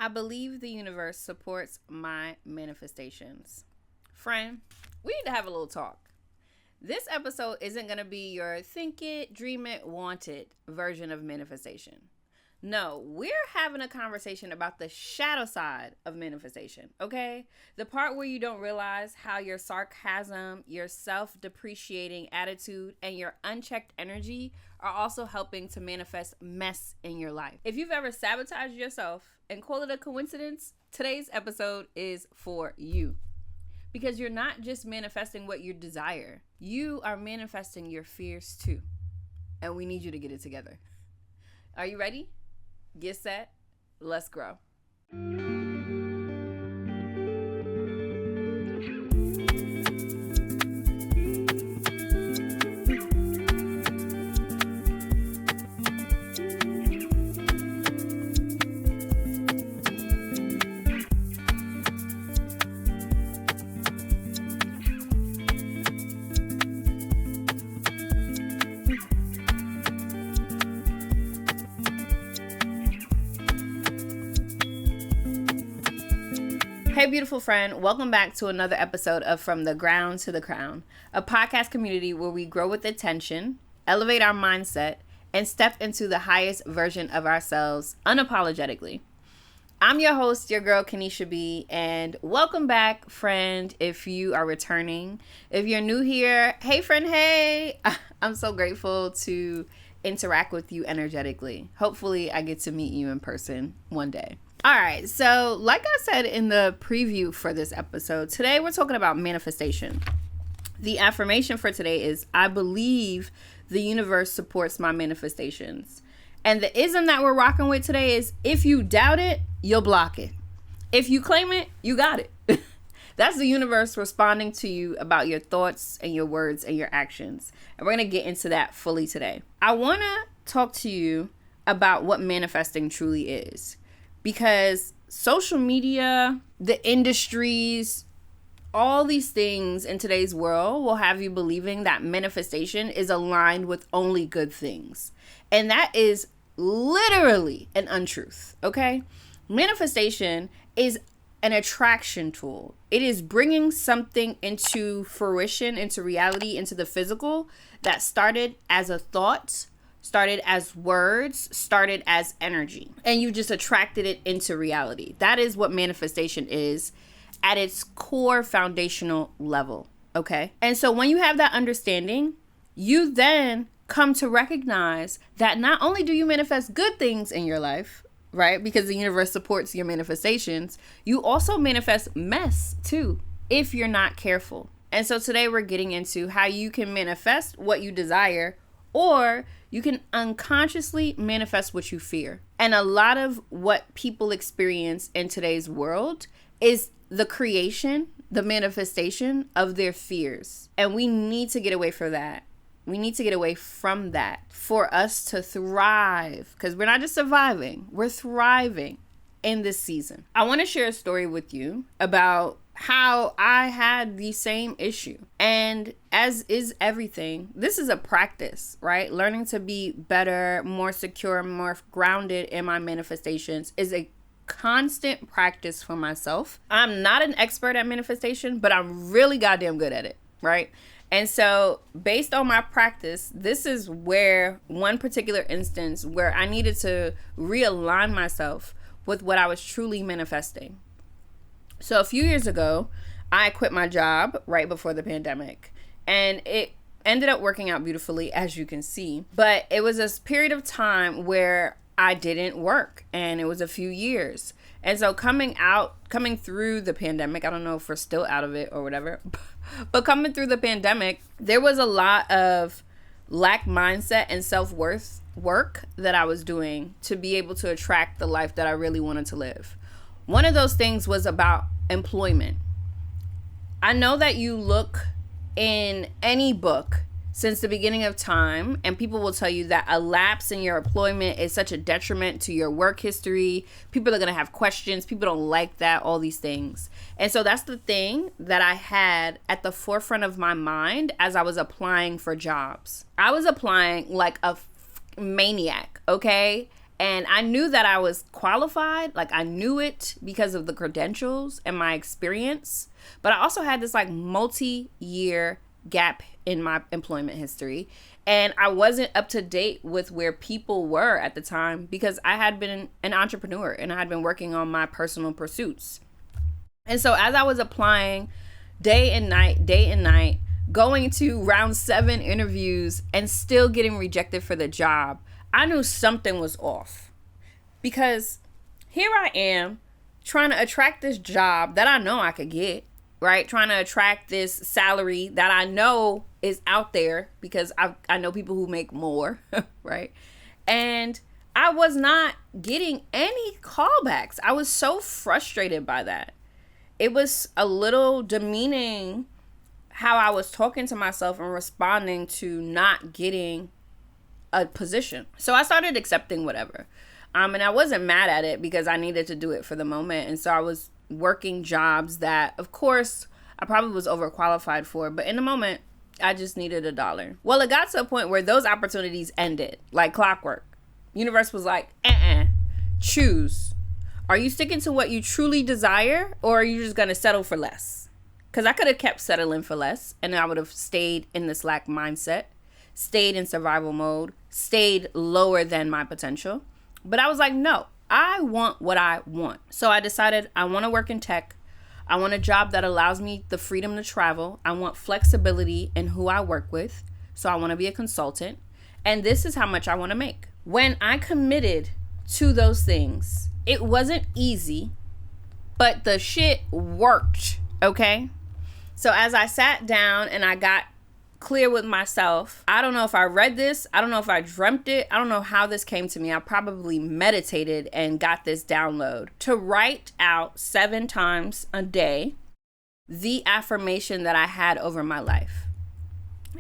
I believe the universe supports my manifestations. Friend, we need to have a little talk. This episode isn't going to be your think it, dream it, want it version of manifestation. No, we're having a conversation about the shadow side of manifestation, okay? The part where you don't realize how your sarcasm, your self-depreciating attitude, and your unchecked energy are also helping to manifest mess in your life. If you've ever sabotaged yourself and call it a coincidence, today's episode is for you. Because you're not just manifesting what you desire, you are manifesting your fears too. And we need you to get it together. Are you ready? Get set. Let's grow. Hey, beautiful friend. Welcome back to another episode of From the Ground to the Crown, a podcast community where we grow with intention, elevate our mindset, and step into the highest version of ourselves unapologetically. I'm your host, your girl, Kenesha B, and welcome back, friend, if you are returning. If you're new here, hey, friend, hey. I'm so grateful to interact with you energetically. Hopefully, I get to meet you in person one day. All right, so like I said in the preview for this episode, today we're talking about manifestation. The affirmation for today is, I believe the universe supports my manifestations. And the ism that we're rocking with today is, if you doubt it, you'll block it. If you claim it, you got it. That's the universe responding to you about your thoughts and your words and your actions. And we're going to get into that fully today. I want to talk to you about what manifesting truly is. Because social media, the industries, all these things in today's world will have you believing that manifestation is aligned with only good things. And that is literally an untruth, okay? Manifestation is an attraction tool. It is bringing something into fruition, into reality, into the physical that started as a thought, started as words, started as energy, and you just attracted it into reality. That is what manifestation is at its core foundational level, okay? And so when you have that understanding, you then come to recognize that not only do you manifest good things in your life, right? Because the universe supports your manifestations, you also manifest mess too, if you're not careful. And so today we're getting into how you can manifest what you desire, or you can unconsciously manifest what you fear. And a lot of what people experience in today's world is the creation, the manifestation of their fears. And we need to get away from that. We need to get away from that for us to thrive. Because we're not just surviving, we're thriving in this season. I want to share a story with you about how I had the same issue. And as is everything, this is a practice, right? Learning to be better, more secure, more grounded in my manifestations is a constant practice for myself. I'm not an expert at manifestation, but I'm really goddamn good at it, right? And so based on my practice, this is where one particular instance where I needed to realign myself with what I was truly manifesting. So a few years ago, I quit my job right before the pandemic, and it ended up working out beautifully, as you can see. But it was a period of time where I didn't work, and it was a few years. And so coming through the pandemic, I don't know if we're still out of it or whatever, but coming through the pandemic, there was a lot of lack mindset and self-worth work that I was doing to be able to attract the life that I really wanted to live. One of those things was about employment. I know that you look in any book since the beginning of time, and people will tell you that a lapse in your employment is such a detriment to your work history. People are going to have questions. People don't like that, all these things. And so that's the thing that I had at the forefront of my mind as I was applying for jobs. I was applying like a maniac, okay? And I knew that I was qualified. Like, I knew it because of the credentials and my experience. But I also had this like multi-year gap in my employment history. And I wasn't up to date with where people were at the time because I had been an entrepreneur and I had been working on my personal pursuits. And so as I was applying day and night, going to round 7 interviews and still getting rejected for the job, I knew something was off. Because here I am trying to attract this job that I know I could get, right? Trying to attract this salary that I know is out there because I know people who make more, right? And I was not getting any callbacks. I was so frustrated by that. It was a little demeaning how I was talking to myself and responding to not getting a position. So I started accepting whatever. And I wasn't mad at it because I needed to do it for the moment. And so I was working jobs that, of course, I probably was overqualified for. But in the moment, I just needed $1. Well, it got to a point where those opportunities ended like clockwork. Universe was like, choose. Are you sticking to what you truly desire, or are you just going to settle for less? Because I could have kept settling for less and I would have stayed in this lack mindset, stayed in survival mode, stayed lower than my potential. But I was like, no, I want what I want. So I decided I want to work in tech. I want a job that allows me the freedom to travel. I want flexibility in who I work with. So I want to be a consultant. And this is how much I want to make. When I committed to those things, it wasn't easy, but the shit worked, okay? So as I sat down and I got clear with myself, I don't know if I read this, I don't know if I dreamt it, I don't know how this came to me. I probably meditated and got this download to write out 7 times a day the affirmation that I had over my life.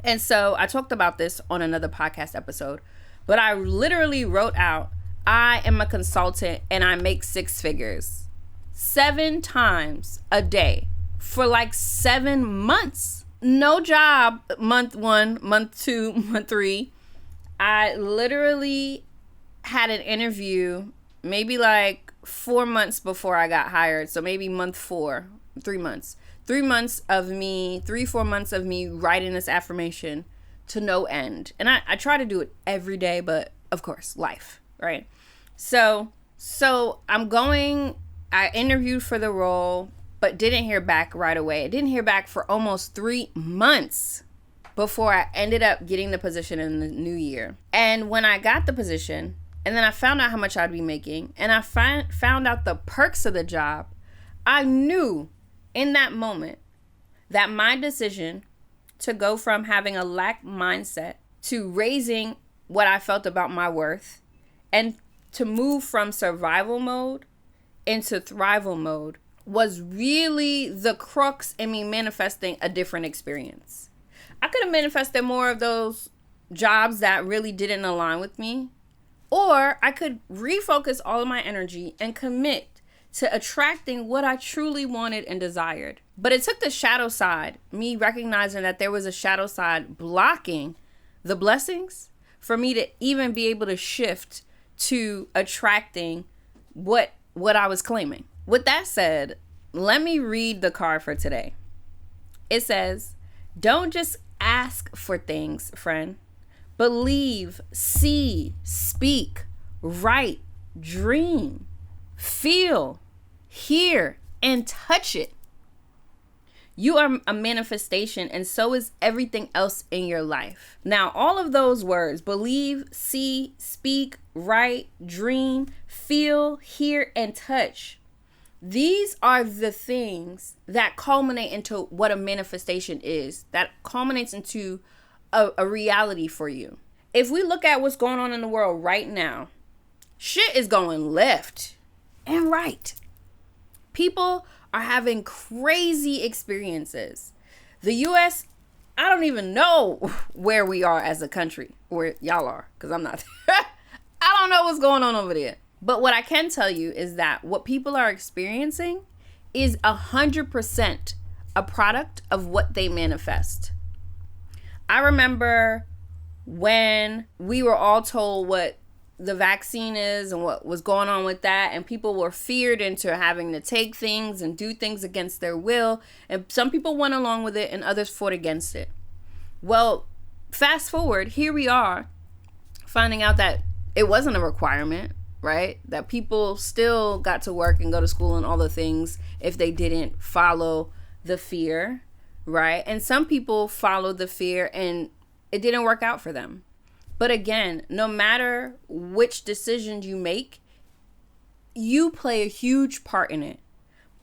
And so I talked about this on another podcast episode, but I literally wrote out, I am a consultant and I make 6 figures 7 times a day for like 7 months. No job month 1, month 2, month 3. I literally had an interview maybe like 4 months before I got hired. So maybe month 4, 3 months. 3 months of me, 3-4 months of me writing this affirmation to no end. And I try to do it every day, but of course, life, right? So I interviewed for the role, but didn't hear back right away. I didn't hear back for almost 3 months before I ended up getting the position in the new year. And when I got the position, and then I found out how much I'd be making, and I found out the perks of the job, I knew in that moment that my decision to go from having a lack mindset to raising what I felt about my worth and to move from survival mode into thrival mode was really the crux in me manifesting a different experience. I could have manifested more of those jobs that really didn't align with me, or I could refocus all of my energy and commit to attracting what I truly wanted and desired. But it took the shadow side, me recognizing that there was a shadow side blocking the blessings, for me to even be able to shift to attracting what I was claiming. With that said, let me read the card for today. It says, don't just ask for things, friend. Believe, see, speak, write, dream, feel, hear, and touch it. You are a manifestation, and so is everything else in your life. Now, all of those words, believe, see, speak, write, dream, feel, hear, and touch, these are the things that culminate into what a manifestation is, that culminates into a reality for you. If we look at what's going on in the world right now, shit is going left and right. People are having crazy experiences. The U.S., I don't even know where we are as a country, where y'all are, because I'm not. I don't know what's going on over there. But what I can tell you is that what people are experiencing is 100% a product of what they manifest. I remember when we were all told what the vaccine is and what was going on with that, and people were feared into having to take things and do things against their will, and some people went along with it and others fought against it. Well, fast forward, here we are finding out that it wasn't a requirement, right? That people still got to work and go to school and all the things if they didn't follow the fear, right? And some people followed the fear and it didn't work out for them. But again, no matter which decisions you make, you play a huge part in it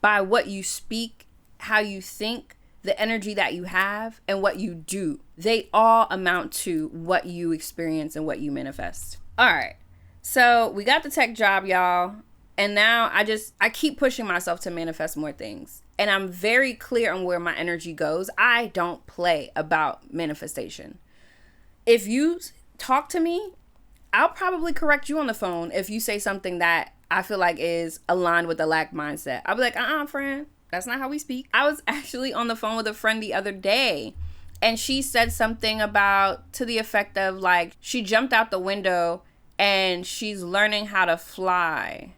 by what you speak, how you think, the energy that you have, and what you do. They all amount to what you experience and what you manifest. All right. So we got the tech job, y'all. And now I keep pushing myself to manifest more things. And I'm very clear on where my energy goes. I don't play about manifestation. If you talk to me, I'll probably correct you on the phone if you say something that I feel like is aligned with the lack mindset. I'll be like, friend, that's not how we speak. I was actually on the phone with a friend the other day, and she said something about to the effect of like, she jumped out the window and she's learning how to fly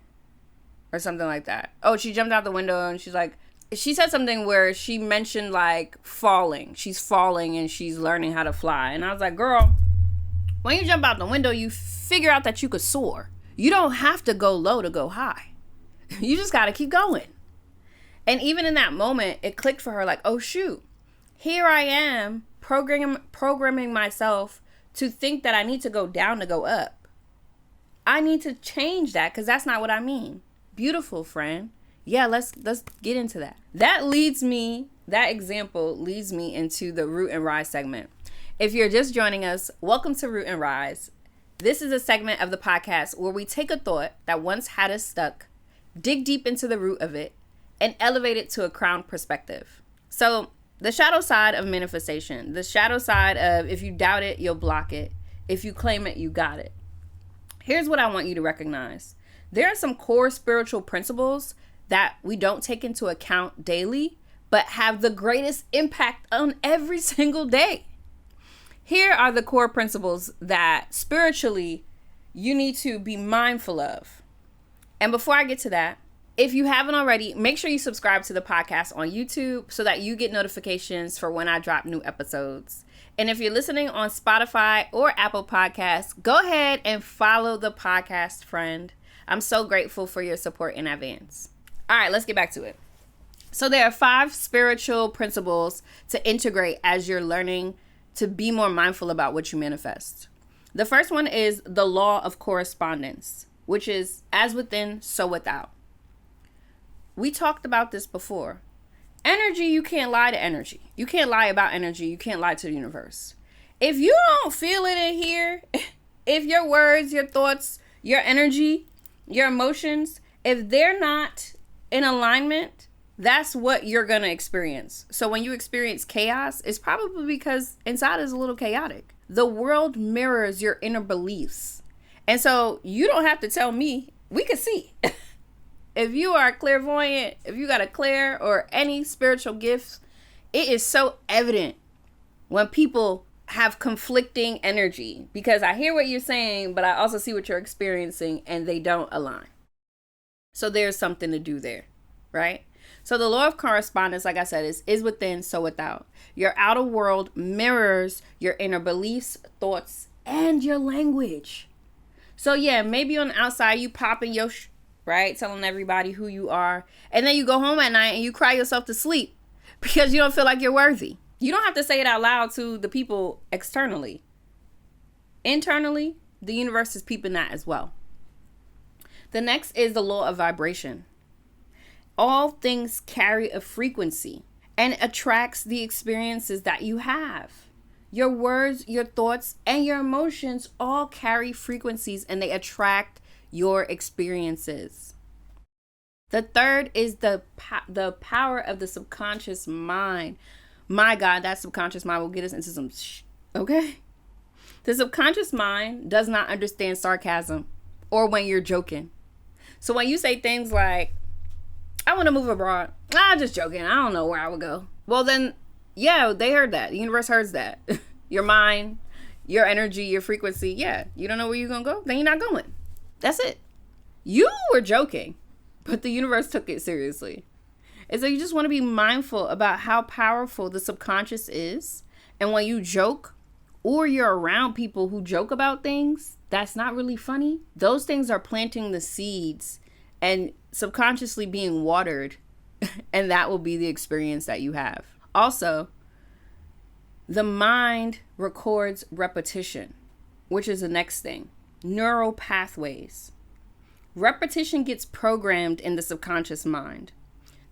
or something like that. Oh, she jumped out the window and she said something where she mentioned like falling. She's falling and she's learning how to fly. And I was like, girl, when you jump out the window, you figure out that you could soar. You don't have to go low to go high. You just got to keep going. And even in that moment, it clicked for her like, oh, shoot, here I am programming myself to think that I need to go down to go up. I need to change that because that's not what I mean. Beautiful, friend. Yeah, let's get into that. That example leads me into the Root and Rise segment. If you're just joining us, welcome to Root and Rise. This is a segment of the podcast where we take a thought that once had us stuck, dig deep into the root of it, and elevate it to a crown perspective. So the shadow side of manifestation, the shadow side of if you doubt it, you'll block it. If you claim it, you got it. Here's what I want you to recognize. There are some core spiritual principles that we don't take into account daily, but have the greatest impact on every single day. Here are the core principles that spiritually you need to be mindful of. And before I get to that, if you haven't already, make sure you subscribe to the podcast on YouTube so that you get notifications for when I drop new episodes. And if you're listening on Spotify or Apple Podcasts, go ahead and follow the podcast, friend. I'm so grateful for your support in advance. All right, let's get back to it. So there are 5 spiritual principles to integrate as you're learning to be more mindful about what you manifest. The first one is the Law of Correspondence, which is as within, so without. We talked about this before. Energy, you can't lie to energy. You can't lie about energy. You can't lie to the universe. If you don't feel it in here, if your words, your thoughts, your energy, your emotions, if they're not in alignment, that's what you're going to experience. So when you experience chaos, it's probably because inside is a little chaotic. The world mirrors your inner beliefs. And so you don't have to tell me. We can see. If you are clairvoyant, if you got a clair or any spiritual gifts, it is so evident when people have conflicting energy, because I hear what you're saying, but I also see what you're experiencing and they don't align. So there's something to do there, right? So the Law of Correspondence, like I said, is within, so without. Your outer world mirrors your inner beliefs, thoughts, and your language. So yeah, maybe on the outside you popping your right? Telling everybody who you are. And then you go home at night and you cry yourself to sleep because you don't feel like you're worthy. You don't have to say it out loud to the people externally. Internally, the universe is peeping that as well. The next is the law of vibration. All things carry a frequency and attracts the experiences that you have. Your words, your thoughts, and your emotions all carry frequencies and they attract your experiences. The third is the power of the subconscious mind. My God, that subconscious mind will get us into some okay? The subconscious mind does not understand sarcasm or when you're joking. So when you say things like, I want to move abroad. I'm just joking. I don't know where I would go. Well, then, yeah, they heard that. The universe hears that. Your mind, your energy, your frequency, yeah, you don't know where you're going to go, then you're not going. That's it. You were joking, but the universe took it seriously. And so you just want to be mindful about how powerful the subconscious is. And when you joke or you're around people who joke about things that's not really funny, those things are planting the seeds and subconsciously being watered. And that will be the experience that you have. Also, the mind records repetition, which is the next thing. Neural pathways. Repetition gets programmed in the subconscious mind.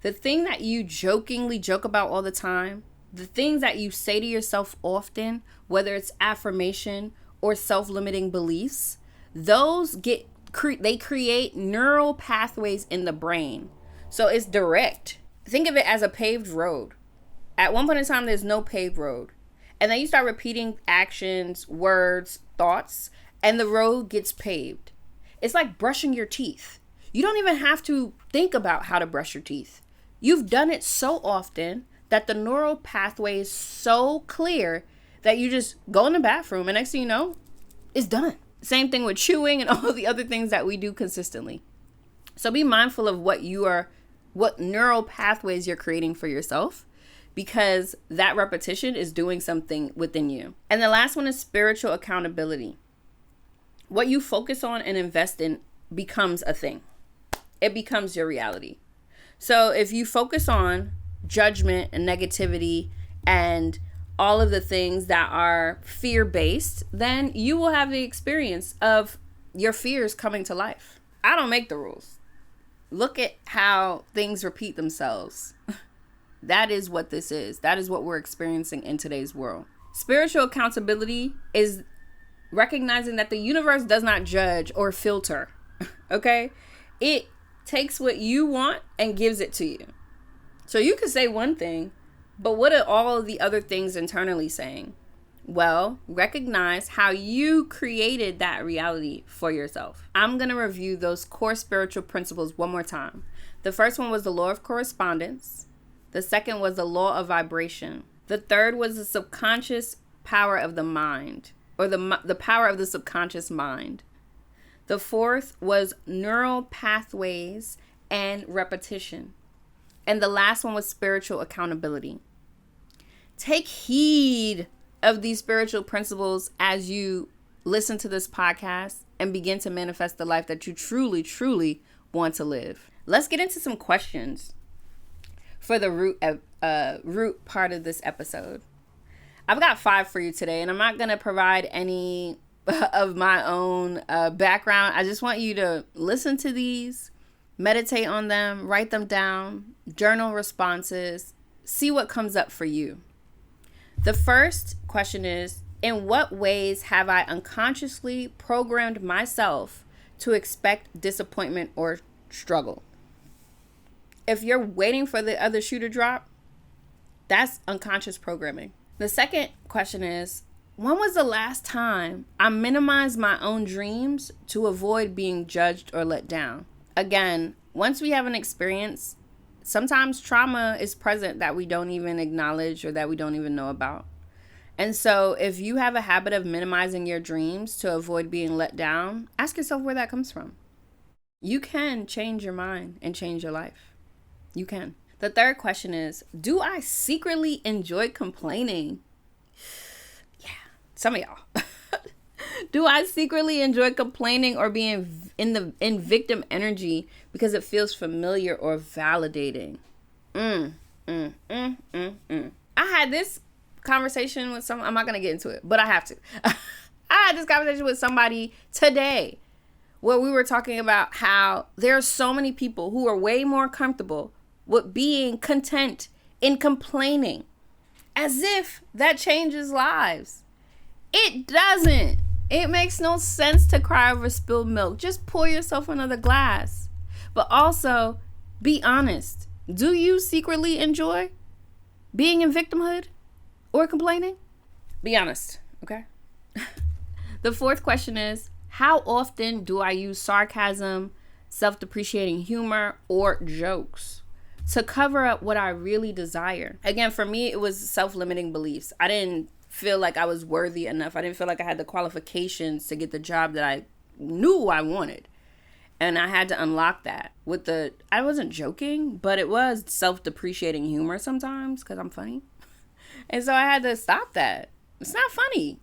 The thing that you jokingly joke about all the time, the things that you say to yourself often, whether it's affirmation or self-limiting beliefs, those they create neural pathways in the brain. So it's direct. Think of it as a paved road. At one point in time, there's no paved road. And then you start repeating actions, words, thoughts, and the road gets paved. It's like brushing your teeth. You don't even have to think about how to brush your teeth. You've done it so often that the neural pathway is so clear that you just go in the bathroom and next thing you know, it's done. Same thing with chewing and all the other things that we do consistently. So be mindful of what neural pathways you're creating for yourself, because that repetition is doing something within you. And the last one is spiritual accountability. What you focus on and invest in becomes a thing. It becomes your reality. So if you focus on judgment and negativity and all of the things that are fear-based, then you will have the experience of your fears coming to life. I don't make the rules. Look at how things repeat themselves. That is what this is. That is what we're experiencing in today's world. Spiritual accountability is recognizing that the universe does not judge or filter. Okay? It takes what you want and gives it to you. So you could say one thing, but what are all of the other things internally saying? Well, recognize how you created that reality for yourself. I'm going to review those core spiritual principles one more time. The first one was the Law of Correspondence. The second was the Law of Vibration. The third was the subconscious power of the mind, or the power of the subconscious mind. The fourth was neural pathways and repetition. And the last one was spiritual accountability. Take heed of these spiritual principles as you listen to this podcast and begin to manifest the life that you truly, truly want to live. Let's get into some questions for the root part of this episode. I've got 5 for you today, and I'm not going to provide any of my own background. I just want you to listen to these, meditate on them, write them down, journal responses, see what comes up for you. The first question is, in what ways have I unconsciously programmed myself to expect disappointment or struggle? If you're waiting for the other shoe to drop, that's unconscious programming. The second question is, when was the last time I minimized my own dreams to avoid being judged or let down? Again, once we have an experience, sometimes trauma is present that we don't even acknowledge or that we don't even know about. And so if you have a habit of minimizing your dreams to avoid being let down, ask yourself where that comes from. You can change your mind and change your life. You can. The third question is, do I secretly enjoy complaining? Yeah, some of y'all. Do I secretly enjoy complaining or being in victim energy because it feels familiar or validating? I had this conversation with I'm not going to get into it, but I have to. I had this conversation with somebody today where we were talking about how there are so many people who are way more comfortable with being content in complaining, as if that changes lives. It doesn't. It makes no sense to cry over spilled milk. Just pour yourself another glass. But also, be honest. Do you secretly enjoy being in victimhood or complaining? Be honest, okay? The fourth question is, how often do I use sarcasm, self-depreciating humor, or jokes to cover up what I really desire? Again, for me, it was self-limiting beliefs. I didn't feel like I was worthy enough. I didn't feel like I had the qualifications to get the job that I knew I wanted. And I had to unlock that I wasn't joking, but it was self-depreciating humor sometimes because I'm funny. And so I had to stop that. It's not funny.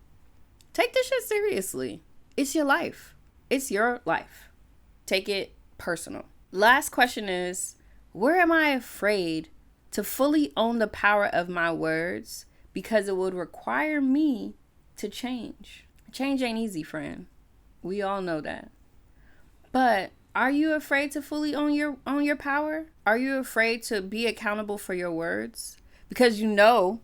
Take this shit seriously. It's your life. It's your life. Take it personal. Last question is, where am I afraid to fully own the power of my words because it would require me to change? Change ain't easy, friend. We all know that. But are you afraid to fully own your power? Are you afraid to be accountable for your words? Because you know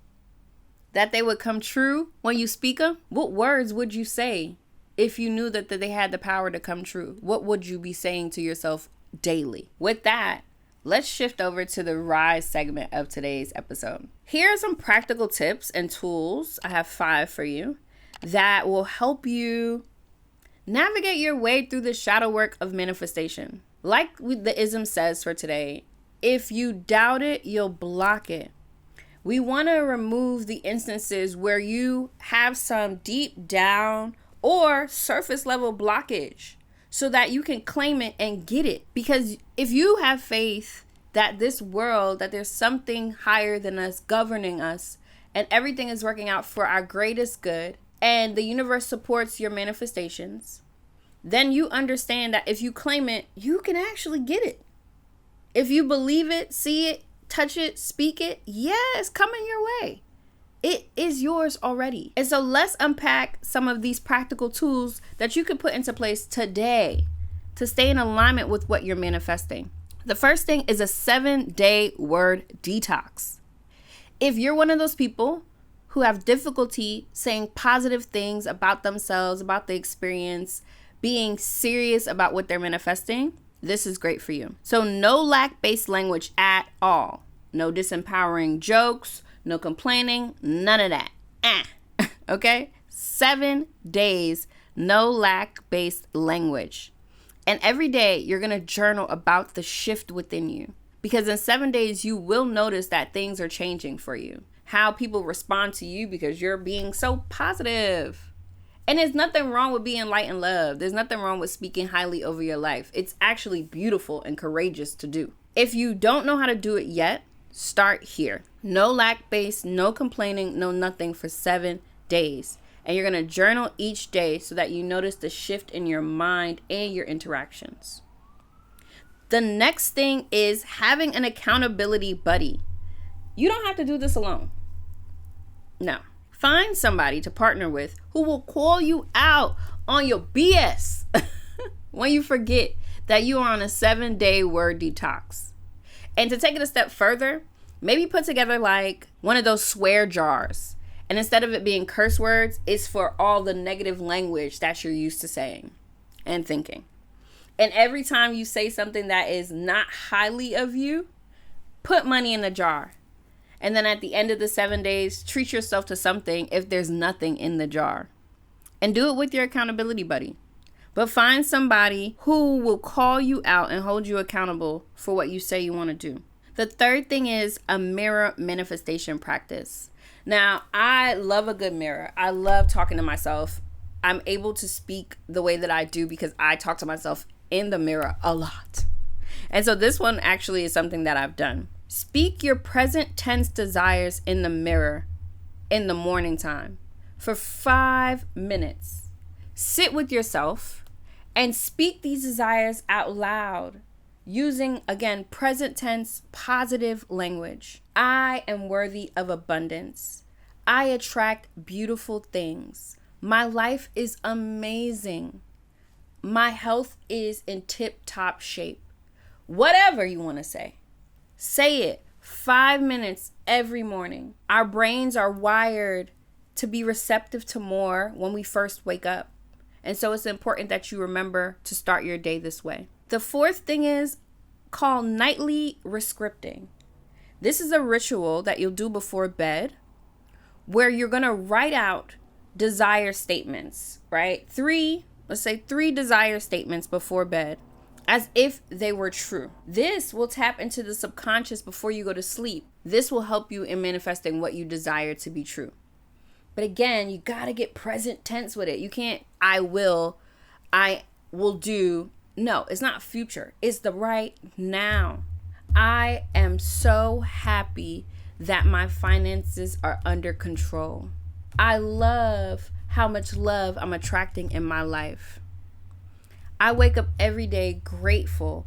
that they would come true when you speak them? What words would you say if you knew that they had the power to come true? What would you be saying to yourself daily? With that, let's shift over to the rise segment of today's episode. Here are some practical tips and tools. I have 5 for you that will help you navigate your way through the shadow work of manifestation. Like the ism says for today, if you doubt it, you'll block it. We want to remove the instances where you have some deep down or surface level blockage so that you can claim it and get it. Because if you have faith that this world, that there's something higher than us governing us and everything is working out for our greatest good, and the universe supports your manifestations, then you understand that if you claim it, you can actually get it. If you believe it, see it, touch it, speak it, it's coming your way. It is yours already. And so let's unpack some of these practical tools that you can put into place today to stay in alignment with what you're manifesting. The first thing is a 7-day word detox. If you're one of those people who have difficulty saying positive things about themselves, about the experience, being serious about what they're manifesting, this is great for you. So no lack-based language at all. No disempowering jokes, no complaining, none of that. Okay? 7 days, no lack-based language. And every day you're going to journal about the shift within you. Because in 7 days, you will notice that things are changing for you. How people respond to you because you're being so positive. And there's nothing wrong with being light and love. There's nothing wrong with speaking highly over your life. It's actually beautiful and courageous to do. If you don't know how to do it yet, start here. No lack-based, no complaining, no nothing for 7 days. And you're going to journal each day so that you notice the shift in your mind and your interactions. The next thing is having an accountability buddy. You don't have to do this alone. No. Find somebody to partner with who will call you out on your BS when you forget that you are on a 7-day word detox. And to take it a step further, maybe put together like one of those swear jars. And instead of it being curse words, it's for all the negative language that you're used to saying and thinking. And every time you say something that is not highly of you, put money in the jar. And then at the end of the 7 days, treat yourself to something if there's nothing in the jar. And do it with your accountability buddy. But find somebody who will call you out and hold you accountable for what you say you want to do. The third thing is a mirror manifestation practice. Now, I love a good mirror. I love talking to myself. I'm able to speak the way that I do because I talk to myself in the mirror a lot. And so this one actually is something that I've done. Speak your present tense desires in the mirror in the morning time for 5 minutes. Sit with yourself and speak these desires out loud using, again, present tense positive language. I am worthy of abundance. I attract beautiful things. My life is amazing. My health is in tip-top shape. Whatever you want to say. Say it 5 minutes every morning. Our brains are wired to be receptive to more when we first wake up. And so it's important that you remember to start your day this way. The fourth thing is called nightly rescripting. This is a ritual that you'll do before bed where you're going to write out desire statements, right? Let's say 3 desire statements before bed, as if they were true. This will tap into the subconscious before you go to sleep. This will help you in manifesting what you desire to be true. But again, you got to get present tense with it. You can't, I will do. No, it's not future. It's the right now. I am so happy that my finances are under control. I love how much love I'm attracting in my life. I wake up every day grateful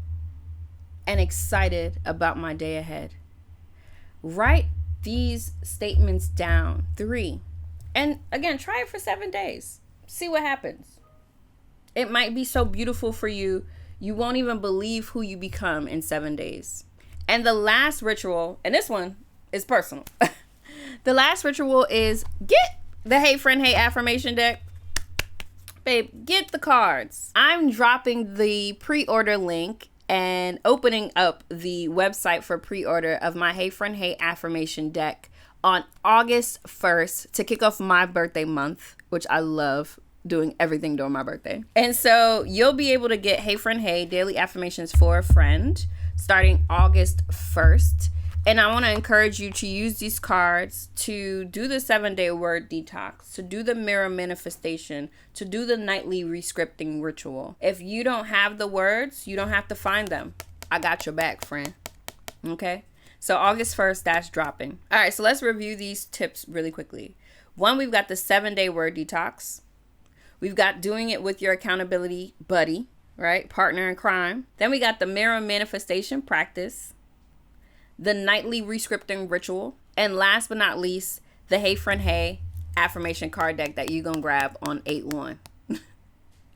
and excited about my day ahead. Write these statements down. 3. And again, try it for 7 days. See what happens. It might be so beautiful for you, you won't even believe who you become in 7 days. And the last ritual, and this one is personal. The last ritual is get the Hey Friend, Hey Affirmation deck. Babe, get the cards. I'm dropping the pre-order link and opening up the website for pre-order of my Hey Friend, Hey Affirmation deck on August 1st to kick off my birthday month, which I love doing everything during my birthday. And so you'll be able to get Hey Friend, Hey Daily Affirmations for a Friend starting August 1st. And I want to encourage you to use these cards to do the 7-day word detox, to do the mirror manifestation, to do the nightly rescripting ritual. If you don't have the words, you don't have to find them. I got your back, friend. Okay? So August 1st, that's dropping. All right, so let's review these tips really quickly. 1, we've got the 7-day word detox. We've got doing it with your accountability buddy, right? Partner in crime. Then we got the mirror manifestation practice, the nightly rescripting ritual, and last but not least, the Hey Friend, Hey affirmation card deck that you're going to grab on 8/1.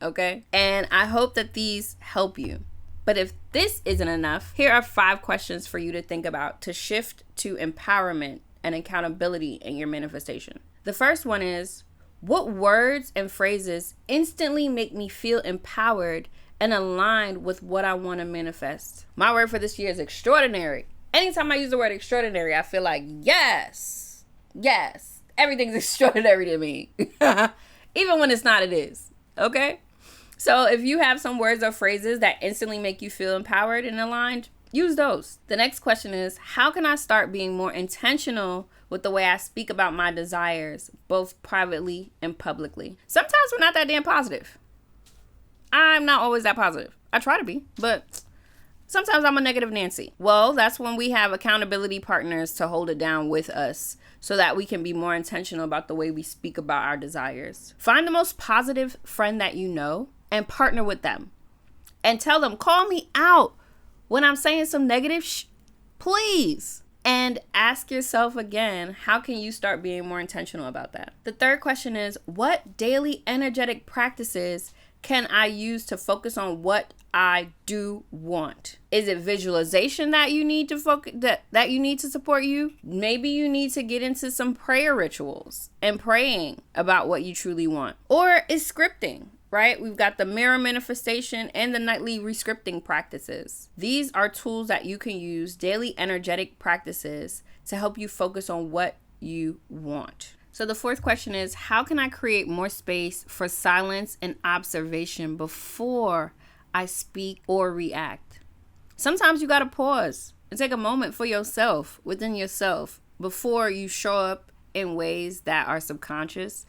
Okay? And I hope that these help you. But if this isn't enough, here are 5 questions for you to think about to shift to empowerment and accountability in your manifestation. The first one is, what words and phrases instantly make me feel empowered and aligned with what I want to manifest? My word for this year is extraordinary. Anytime I use the word extraordinary, I feel like, yes, everything's extraordinary to me. Even when it's not, it is. Okay? So if you have some words or phrases that instantly make you feel empowered and aligned, use those. The next question is, how can I start being more intentional with the way I speak about my desires, both privately and publicly? Sometimes we're not that damn positive. I'm not always that positive. I try to be, but sometimes I'm a negative Nancy. Well, that's when we have accountability partners to hold it down with us so that we can be more intentional about the way we speak about our desires. Find the most positive friend that you know and partner with them. And tell them, call me out when I'm saying some negative please. And ask yourself again, how can you start being more intentional about that? The third question is, what daily energetic practices can I use to focus on what I do want? Is it visualization that you need to focus that you need to support you? Maybe you need to get into some prayer rituals and praying about what you truly want. Or is scripting, right? We've got the mirror manifestation and the nightly rescripting practices. These are tools that you can use, daily energetic practices, to help you focus on what you want. So the fourth question is, how can I create more space for silence and observation before I speak or react? Sometimes you got to pause and take a moment for yourself, within yourself, before you show up in ways that are subconscious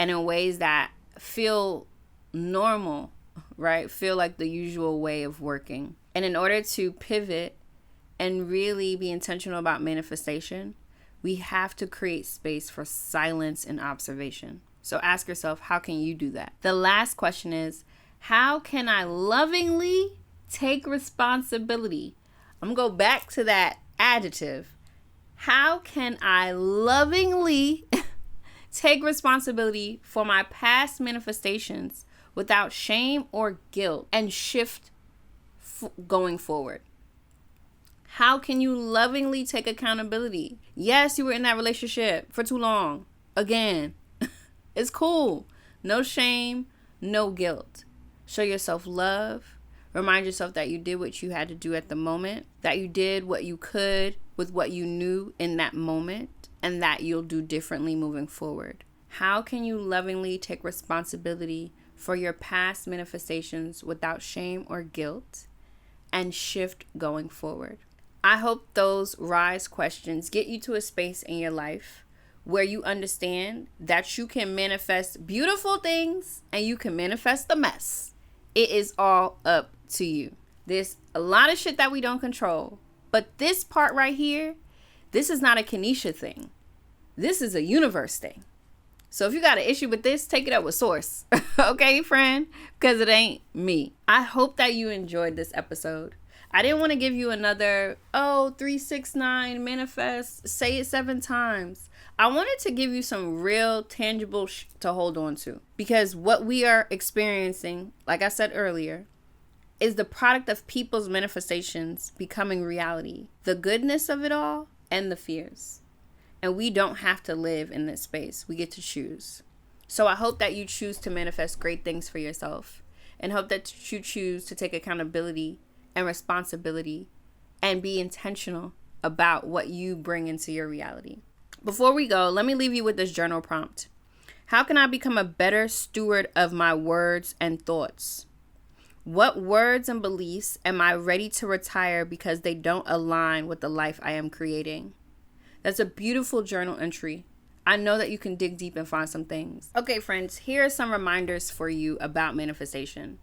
and in ways that feel normal, right? Feel like the usual way of working. And in order to pivot and really be intentional about manifestation, we have to create space for silence and observation. So ask yourself, how can you do that? The last question is, how can I lovingly take responsibility? I'm going to go back to that adjective. How can I lovingly take responsibility for my past manifestations without shame or guilt and shift going forward? How can you lovingly take accountability? Yes, you were in that relationship for too long. Again, it's cool. No shame, no guilt. Show yourself love. Remind yourself that you did what you had to do at the moment, that you did what you could with what you knew in that moment, and that you'll do differently moving forward. How can you lovingly take responsibility for your past manifestations without shame or guilt and shift going forward? I hope those rise questions get you to a space in your life where you understand that you can manifest beautiful things and you can manifest the mess. It is all up to you. There's a lot of shit that we don't control. But this part right here, this is not a Kenesha thing. This is a universe thing. So if you got an issue with this, take it up with source. Okay, friend? Because it ain't me. I hope that you enjoyed this episode. I didn't want to give you another, 369, manifest, say it 7 times. I wanted to give you some real tangible to hold on to. Because what we are experiencing, like I said earlier, is the product of people's manifestations becoming reality. The goodness of it all and the fears. And we don't have to live in this space. We get to choose. So I hope that you choose to manifest great things for yourself. And hope that you choose to take accountability and responsibility and be intentional about what you bring into your reality. Before we go, let me leave you with this journal prompt. How can I become a better steward of my words and thoughts? What words and beliefs am I ready to retire because they don't align with the life I am creating? That's a beautiful journal entry. I know that you can dig deep and find some things. Okay, friends, here are some reminders for you about manifestation.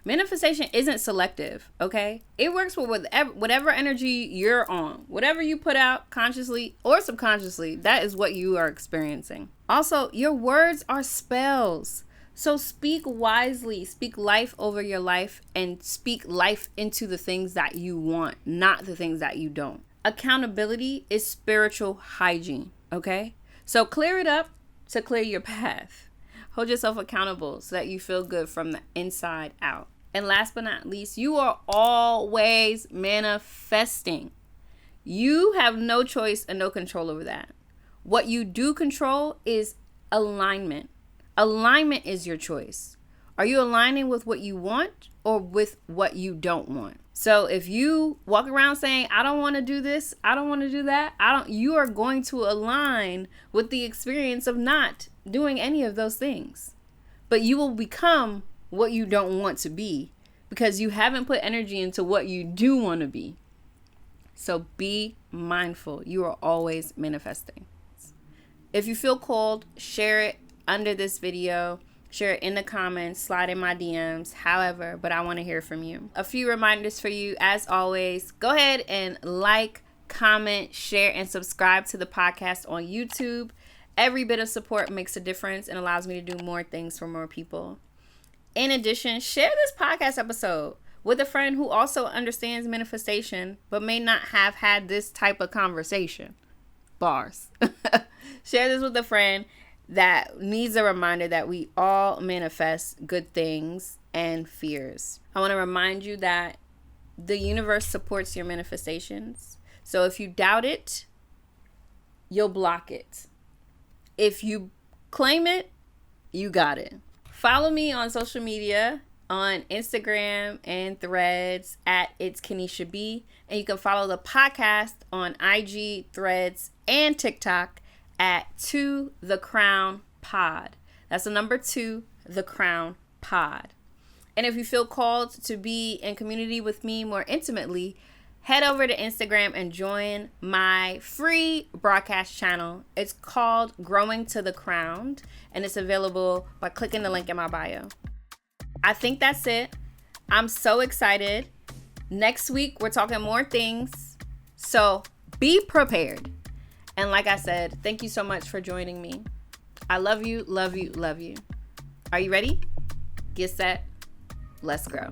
Manifestation isn't selective, okay? It works with whatever energy you're on. Whatever you put out consciously or subconsciously, that is what you are experiencing. Also, your words are spells. So speak wisely, speak life over your life, and speak life into the things that you want, not the things that you don't. Accountability is spiritual hygiene, okay? So clear it up to clear your path. Hold yourself accountable so that you feel good from the inside out. And last but not least, you are always manifesting. You have no choice and no control over that. What you do control is alignment. Alignment is your choice. Are you aligning with what you want or with what you don't want? So if you walk around saying, I don't want to do this, I don't want to do that, you are going to align with the experience of not doing any of those things. But you will become what you don't want to be because you haven't put energy into what you do want to be. So be mindful. You are always manifesting. If you feel called, share it under this video. Share it in the comments, slide in my DMs, however, but I want to hear from you. A few reminders for you, as always. Go ahead and like, comment, share, and subscribe to the podcast on YouTube. Every bit of support makes a difference and allows me to do more things for more people. In addition, share this podcast episode with a friend who also understands manifestation, but may not have had this type of conversation. Bars. Share this with a friend that needs a reminder that we all manifest good things and fears. I want to remind you that the universe supports your manifestations. So if you doubt it, you'll block it. If you claim it, you got it. Follow me on social media on Instagram and Threads at It's Kenesha B. And you can follow the podcast on IG, Threads, and TikTok at 2 The Crown Pod. That's the number 2, The Crown Pod. And if you feel called to be in community with me more intimately, head over to Instagram and join my free broadcast channel. It's called Growing to the Crown, and it's available by clicking the link in my bio. I think that's it. I'm so excited. Next week, we're talking more things. So be prepared. And like I said, thank you so much for joining me. I love you, love you, love you. Are you ready? Get set. Let's grow.